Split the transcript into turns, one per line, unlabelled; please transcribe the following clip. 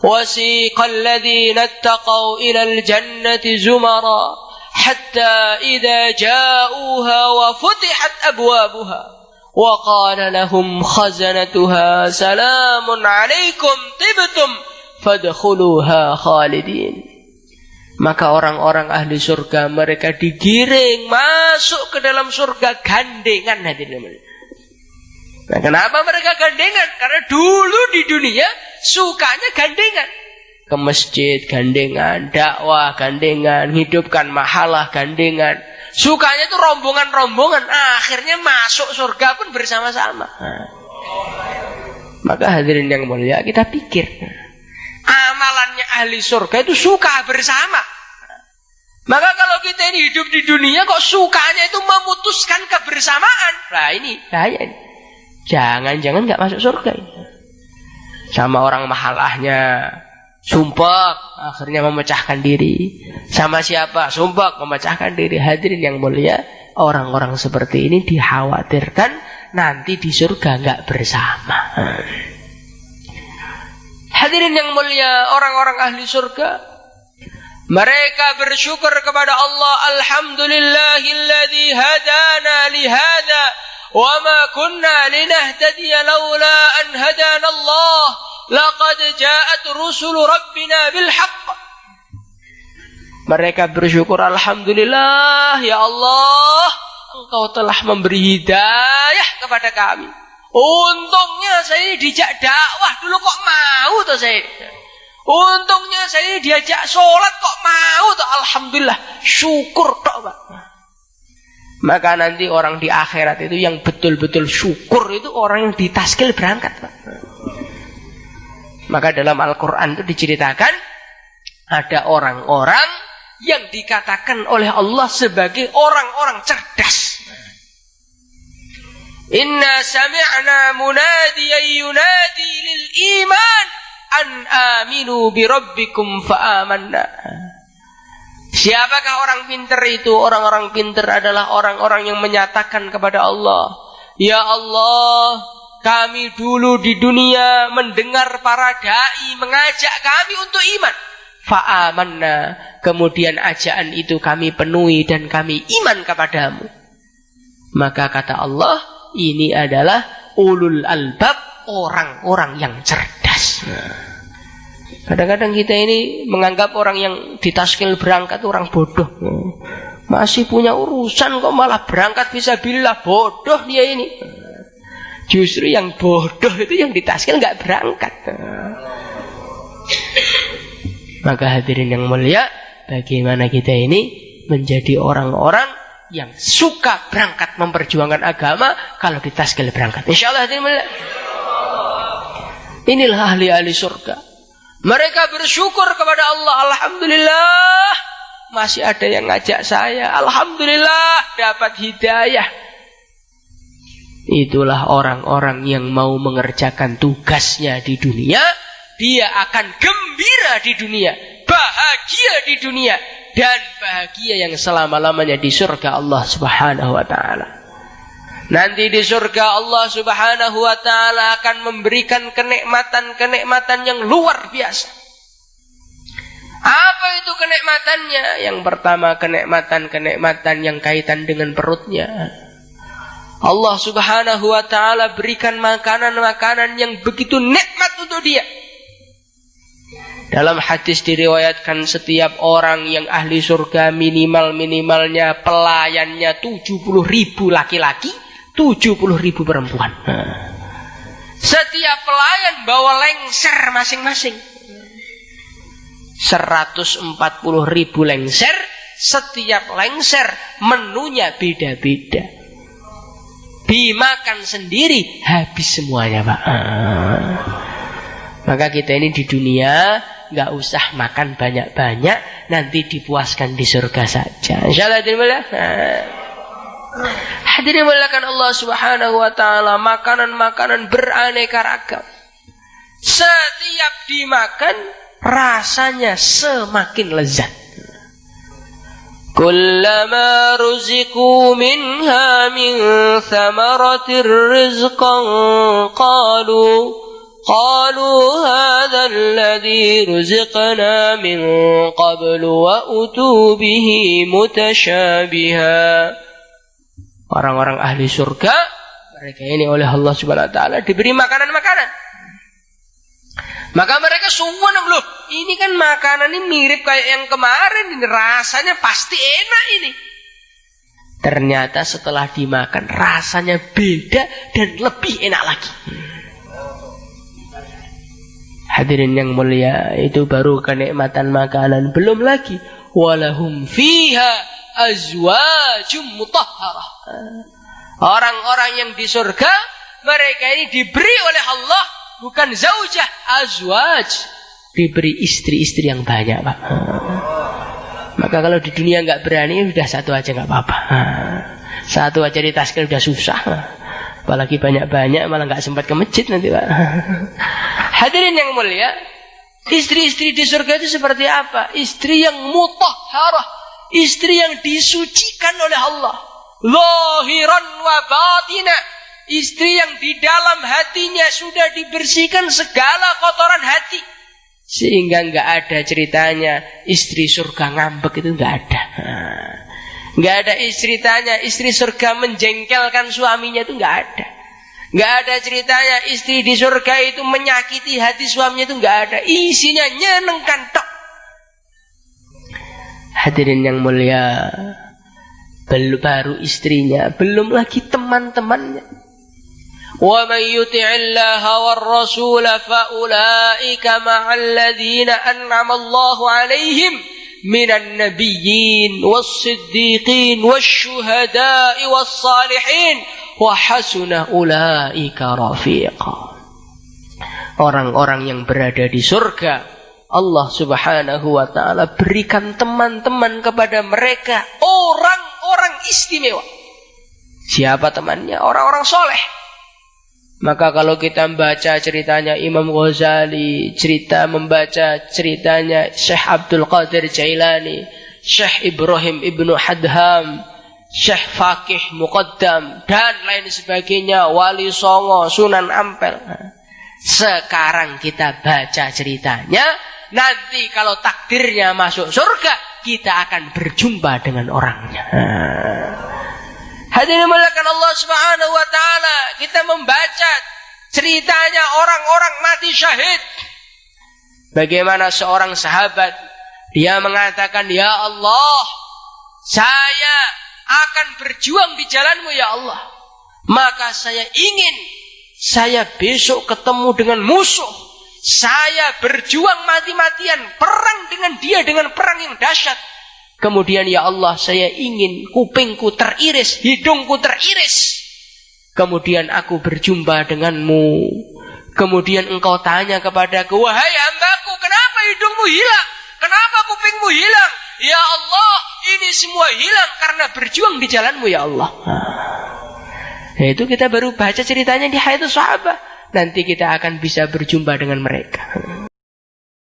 وسيق الذين اتقوا إلى الجنة زمرا حتى إذا جاءوها وفتحت أبوابها وقال لهم خزنتها سلام عليكم طبتم فادخلوها خالدين. Maka orang-orang ahli surga mereka digiring masuk ke dalam surga gandengan. Nah, kenapa mereka gandengan? Karena dulu di dunia sukanya gandengan. Ke masjid gandengan, dakwah gandengan, hidupkan mahalah gandengan. Sukanya itu rombongan-rombongan. Akhirnya masuk surga pun bersama-sama. Nah. Maka hadirin yang mulia, kita pikir. Amalannya ahli surga itu suka bersama. Maka kalau kita ini hidup di dunia kok sukanya itu memutuskan kebersamaan. Nah ini bahaya ini. Jangan-jangan gak masuk surga ini. Sama orang mahalahnya sumpah, akhirnya memecahkan diri. Sama siapa? Sumpah, memecahkan diri. Hadirin yang mulia, orang-orang seperti ini dikhawatirkan nanti di surga gak bersama. Hadirin yang mulia, orang-orang ahli surga, mereka bersyukur kepada Allah. Alhamdulillahilladzi hadana lihada wa ma kunna linahtadiya laula an hadana Allah laqad ja'at rusulu rabbina bil haqq. Mereka bersyukur, alhamdulillah ya Allah, Engkau telah memberi hidayah kepada kami. Untungnya saya dijak dakwah dulu kok mau toh saya. Untungnya saya diajak sholat kok mau toh. Alhamdulillah, syukur toh Pak. Maka nanti orang di akhirat itu yang betul-betul syukur itu orang yang ditaskil berangkat Pak. Maka dalam Al-Quran itu diceritakan ada orang-orang yang dikatakan oleh Allah sebagai orang-orang cerdas. Inna sami'na munadiyan yunadi lil iman an aminu bi rabbikum fa amanna. Siapakah orang pintar itu? Orang-orang pintar adalah orang-orang yang menyatakan kepada Allah, ya Allah, kami dulu di dunia mendengar para dai mengajak kami untuk iman. Fa amanna, kemudian ajakan itu kami penuhi dan kami iman kepadamu. Maka kata Allah, ini adalah ulul albab, orang-orang yang cerdas. Kadang-kadang kita ini menganggap orang yang ditaskil berangkat orang bodoh. Masih punya urusan kok malah berangkat fisabilillah, bodoh dia ini. Justru yang bodoh itu yang ditaskil nggak berangkat. Maka hadirin yang mulia, bagaimana kita ini menjadi orang-orang yang suka berangkat memperjuangkan agama kalau ditaskil berangkat. Insyaallah hadirin mulia. Inilah ahli-ahli surga. Mereka bersyukur kepada Allah. Alhamdulillah, masih ada yang ngajak saya. Alhamdulillah, dapat hidayah. Itulah orang-orang yang mau mengerjakan tugasnya di dunia. Dia akan gembira di dunia, bahagia di dunia, dan bahagia yang selama-lamanya di surga Allah Subhanahu wa ta'ala. Nanti di surga Allah Subhanahu wa ta'ala akan memberikan kenikmatan-kenikmatan yang luar biasa. Apa itu kenikmatannya? Yang pertama, kenikmatan-kenikmatan yang kaitan dengan perutnya. Allah Subhanahu wa ta'ala berikan makanan-makanan yang begitu nikmat untuk dia. Dalam hadis diriwayatkan setiap orang yang ahli surga minimalnya pelayannya 70.000 laki-laki, 70.000 perempuan. Setiap pelayan bawa lengser masing-masing. 140.000 lengser, setiap lengser menunya beda-beda. Dimakan sendiri habis semuanya Pak. Maka kita ini di dunia nggak usah makan banyak-banyak, nanti dipuaskan di surga saja. Insyaallah dimulai. Hadirin mulakan Allah Subhanahu wa ta'ala, makanan-makanan beraneka ragam. Setiap dimakan rasanya semakin lezat. Kullama ruziku minha min thamaratir rizqan qalu قالوا هذا الذي رزقنا من قبل وأتوا به متشابها. Orang-orang ahli surga, mereka ini oleh Allah Subhanahu wa taala diberi makanan-makanan. Maka mereka semua loh, ini kan makanan ini mirip kayak yang kemarin, ini rasanya pasti enak ini. Ternyata setelah dimakan rasanya beda dan lebih enak lagi. Hadirin yang mulia, itu baru kenikmatan makanan, belum lagi walahum fiha azwajum mutahharah. Orang-orang yang di surga, mereka ini diberi oleh Allah bukan zaujah, azwaj, diberi istri-istri yang banyak, Pak. Maka kalau di dunia nggak berani, sudah satu aja nggak apa-apa. Satu aja di taskel sudah susah, apalagi banyak-banyak malah nggak sempat ke masjid nanti, Pak. Hadirin yang mulia, istri-istri di surga itu seperti apa? Istri yang mutahharah, istri yang disucikan oleh Allah, zahiran wa batina, istri yang di dalam hatinya sudah dibersihkan segala kotoran hati, sehingga nggak ada ceritanya istri surga ngambek, itu nggak ada. Nggak ada ceritanya istri surga menjengkelkan suaminya, itu nggak ada. Nggak ada ceritanya istri di surga itu menyakiti hati suaminya, itu nggak ada. Isinya nyenengkan tok. Hadirin yang mulia, baru istrinya, belum lagi teman-temannya. Wa may yuti'illaha war rasul fa ulaika ma'al ladzina an'ama Allahu 'alaihim minan nabiyyin was-siddiqin wasyuhada'i was-salihin wa hasuna ulaika rafiqa. Orang-orang yang berada di surga, Allah Subhanahu wa taala berikan teman-teman kepada mereka, orang-orang istimewa. Siapa temannya? Orang-orang soleh. Maka kalau kita membaca ceritanya Imam Ghazali, membaca ceritanya Syekh Abdul Qadir Jailani, Syekh Ibrahim Ibnu Hadham, Syekh Fakih Muqaddam, dan lain sebagainya, Wali Songo, Sunan Ampel. Sekarang kita baca ceritanya, nanti kalau takdirnya masuk surga, kita akan berjumpa dengan orangnya. Hadirin muliakan Allah Subhanahu wa taala, kita membaca ceritanya orang-orang mati syahid. Bagaimana seorang sahabat, dia mengatakan, "Ya Allah, saya akan berjuang di jalanmu ya Allah. Maka saya ingin saya besok ketemu dengan musuh. Saya berjuang mati-matian, perang dengan dia dengan perang yang dahsyat. Kemudian ya Allah, saya ingin kupingku teriris, hidungku teriris. Kemudian aku berjumpa denganmu. Kemudian engkau tanya kepadaku, wahai hambaku, kenapa hidungmu hilang? Kenapa kupingmu hilang? Ya Allah, ini semua hilang karena berjuang di jalanmu ya Allah. Nah, itu kita baru baca ceritanya di Hayatus Sahabah. Nanti kita akan bisa berjumpa dengan mereka.